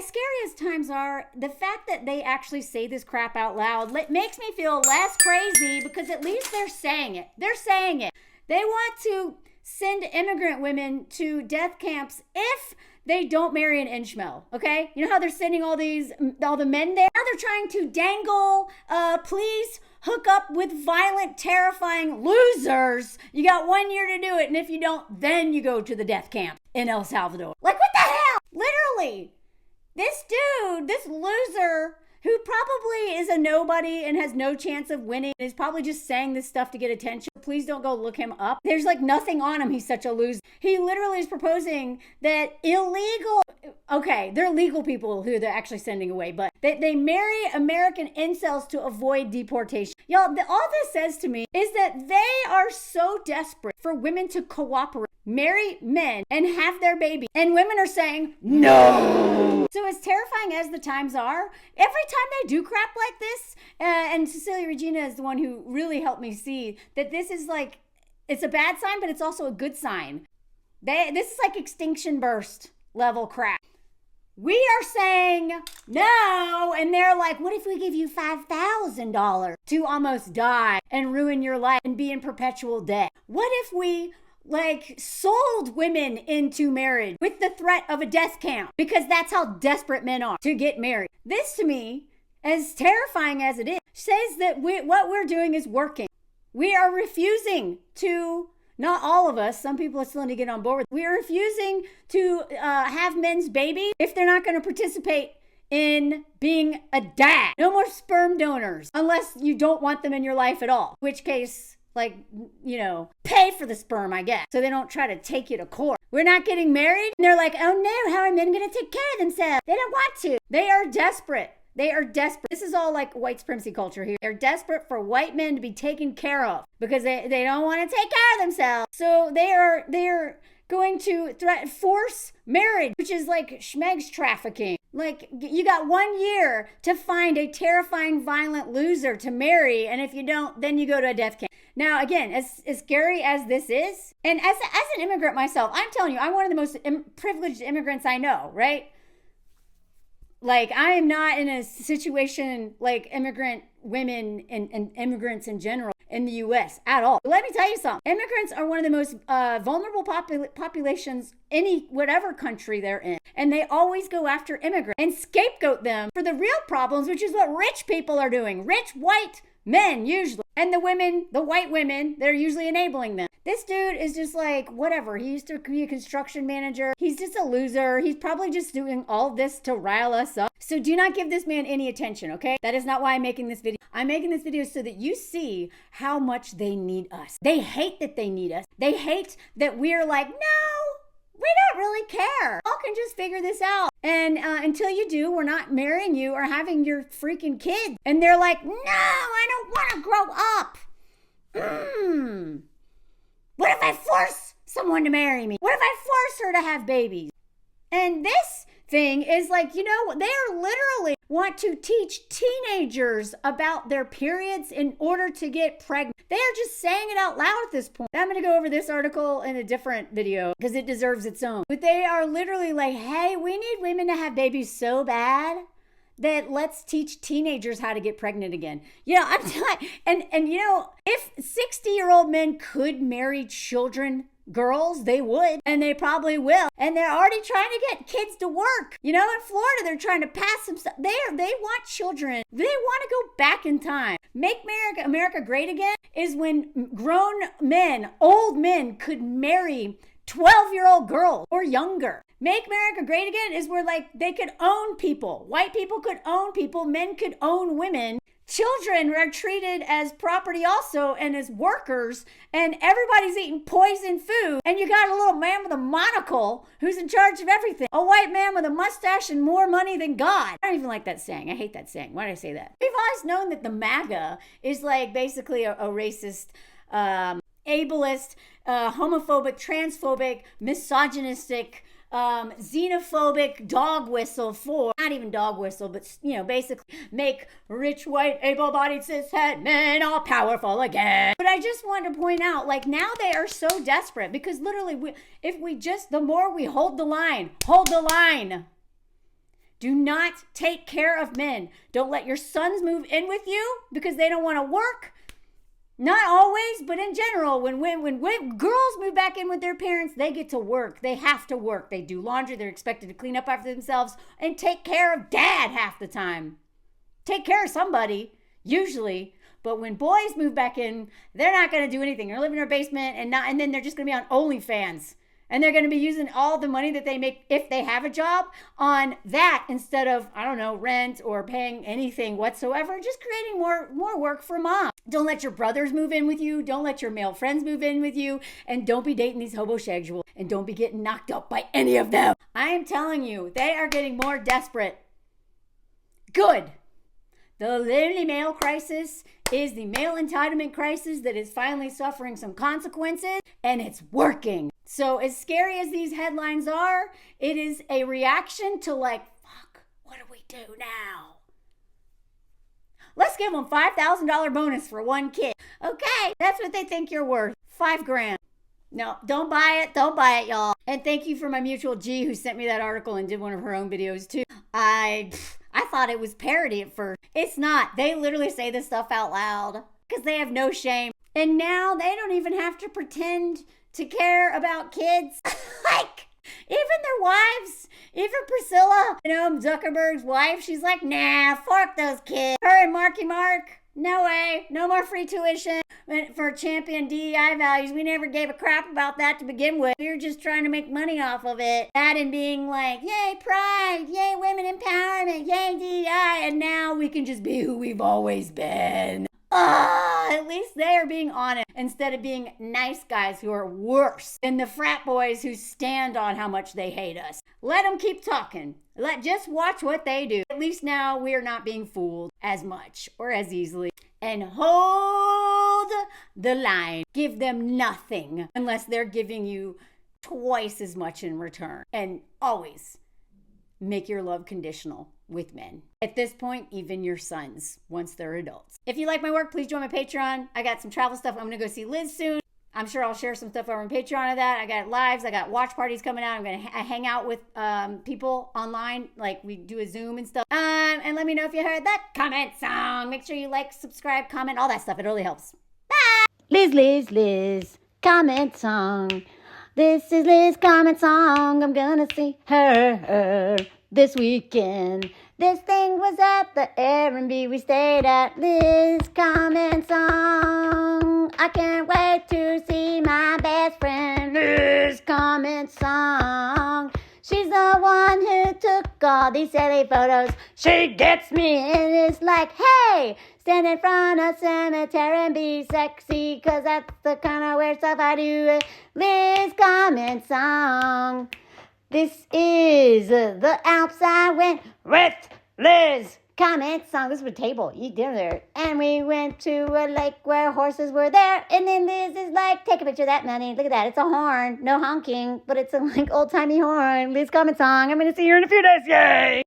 as scary as times are, the fact that they actually say this crap out loud makes me feel less crazy, because at least they're saying it. They're saying it. They want to send immigrant women to death camps if they don't marry an Inchmel, okay? You know how they're sending all the men there? Now they're trying to dangle, please hook up with violent, terrifying losers. You got 1 year to do it, and if you don't, then you go to the death camp in El Salvador. Like, what the hell? Literally. This dude, this loser, who probably is a nobody and has no chance of winning, is probably just saying this stuff to get attention. Please don't go look him up. There's like nothing on him. He's such a loser. He literally is proposing that illegal, okay, they're legal people who they're actually sending away, but they marry American incels to avoid deportation. Y'all, all this says to me is that they are so desperate for women to cooperate, marry men, and have their baby. And women are saying, no. So as terrifying as the times are, every time they do crap like this, and Cecilia Regina is the one who really helped me see that this is like, it's a bad sign, but it's also a good sign. This is like extinction burst level crap. We are saying no, and they're like, what if we give you $5,000 to almost die and ruin your life and be in perpetual debt? What if we sold women into marriage with the threat of a death camp? Because that's how desperate men are to get married. This, to me, as terrifying as it is, says that what we're doing is working. We are refusing to, not all of us, some people are still need to get on board. We are refusing to have men's babies if they're not going to participate in being a dad. No more sperm donors unless you don't want them in your life at all. In which case, pay for the sperm, I guess, so they don't try to take you to court. We're not getting married. And they're like, oh no, how are men going to take care of themselves? They don't want to. They are desperate. They are desperate. This is all like white supremacy culture here. They're desperate for white men to be taken care of because they don't want to take care of themselves. So they are going to force marriage, which is like schmegs trafficking. Like, you got 1 year to find a terrifying, violent loser to marry, and if you don't, then you go to a death camp. Now, again, as scary as this is, and as an immigrant myself, I'm telling you, I'm one of the most privileged immigrants I know, right? Like, I am not in a situation like immigrant women and immigrants in general in the U.S. at all. Let me tell you something. Immigrants are one of the most vulnerable populations whatever country they're in. And they always go after immigrants and scapegoat them for the real problems, which is what rich people are doing. Rich white men, usually. And the white women, they're usually enabling them. This dude is just like, whatever. He used to be a construction manager. He's just a loser. He's probably just doing all this to rile us up. So do not give this man any attention, okay? That is not why I'm making this video. I'm making this video so that you see how much they need us. They hate that they need us. They hate that we're like, no, we don't really care. Y'all can just figure this out. And until you do, we're not marrying you or having your freaking kid. And they're like, no, I don't want to grow up. What if I force someone to marry me? What if I force her to have babies? And this thing is like, they are literally want to teach teenagers about their periods in order to get pregnant. They are just saying it out loud at this point. I'm going to go over this article in a different video because it deserves its own. But they are literally like, hey, we need women to have babies so bad that let's teach teenagers how to get pregnant again. I'm telling, and if 60-year-old men could marry girls, they would, and they probably will. And they're already trying to get kids to work. In Florida, they're trying to pass some stuff. They want children. They want to go back in time. Make America great again is when grown men, old men, could marry 12-year-old girls or younger. Make America great again is where they could own people. White people could own people. Men could own women. Children are treated as property also and as workers, and everybody's eating poison food. And you got a little man with a monocle who's in charge of everything. A white man with a mustache and more money than God. I don't even like that saying. I hate that saying. Why did I say that? We've always known that the MAGA is basically a racist, ableist, homophobic, transphobic, misogynistic, xenophobic dog whistle for, not even dog whistle, but basically make rich white able-bodied cishet men all powerful again. But I just want to point out, now they are so desperate because literally the more we hold the line, Do not take care of men. Don't let your sons move in with you because they don't want to work. Not always, but in general, when girls move back in with their parents, they get to work. They have to work. They do laundry. They're expected to clean up after themselves and take care of dad half the time. Take care of somebody, usually. But when boys move back in, they're not going to do anything. They're living in their basement and then they're just going to be on OnlyFans. And they're going to be using all the money that they make, if they have a job, on that instead of, I don't know, rent or paying anything whatsoever, just creating more work for mom. Don't let your brothers move in with you. Don't let your male friends move in with you. And don't be dating these homosexuals. And don't be getting knocked up by any of them. I am telling you, they are getting more desperate. Good. The lonely male crisis is the male entitlement crisis that is finally suffering some consequences, and it's working. So as scary as these headlines are, it is a reaction to like, fuck, what do we do now? Let's give them $5,000 bonus for one kid. Okay, that's what they think you're worth. $5,000. No, don't buy it. Don't buy it, y'all. And thank you for my mutual G who sent me that article and did one of her own videos too. I thought it was parody at first. It's not. They literally say this stuff out loud because they have no shame. And now they don't even have to pretend to care about kids. Like, even their wives, even Priscilla, Zuckerberg's wife, she's like, nah, fork those kids. Her and Marky Mark, no way, no more free tuition for champion DEI values. We never gave a crap about that to begin with. We were just trying to make money off of it. That and being like, yay pride, yay women empowerment, yay DEI, and now we can just be who we've always been. At least they are being honest instead of being nice guys who are worse than the frat boys who stand on how much they hate us. Let them keep talking. Just watch what they do. At least now we are not being fooled as much or as easily. And hold the line. Give them nothing unless they're giving you twice as much in return. And always make your love conditional with men. At this point, even your sons, once they're adults. If you like my work, please join my Patreon. I got some travel stuff. I'm going to go see Liz soon. I'm sure I'll share some stuff over on Patreon of that. I got lives. I got watch parties coming out. I'm going to hang out with people online. Like we do a Zoom and stuff. And let me know if you heard that comment song. Make sure you like, subscribe, comment, all that stuff. It really helps. Bye. Liz, comment song. This is Liz comment song. I'm going to see her this weekend. This thing was at the R&B we stayed at. Liz comment song. I can't wait to see my best friend. Liz comment song. She's the one who took all these silly photos. She gets me and it's like, hey, stand in front of cemetery and be sexy, cause that's the kind of weird stuff I do. Liz comment song. This is the Alps I went with Liz comment song. This was a table. You did there. And we went to a lake where horses were there. And then Liz is like, take a picture of that, money. Look at that. It's a horn. No honking, but it's a like old-timey horn. Liz comment song. I'm going to see you in a few days. Yay!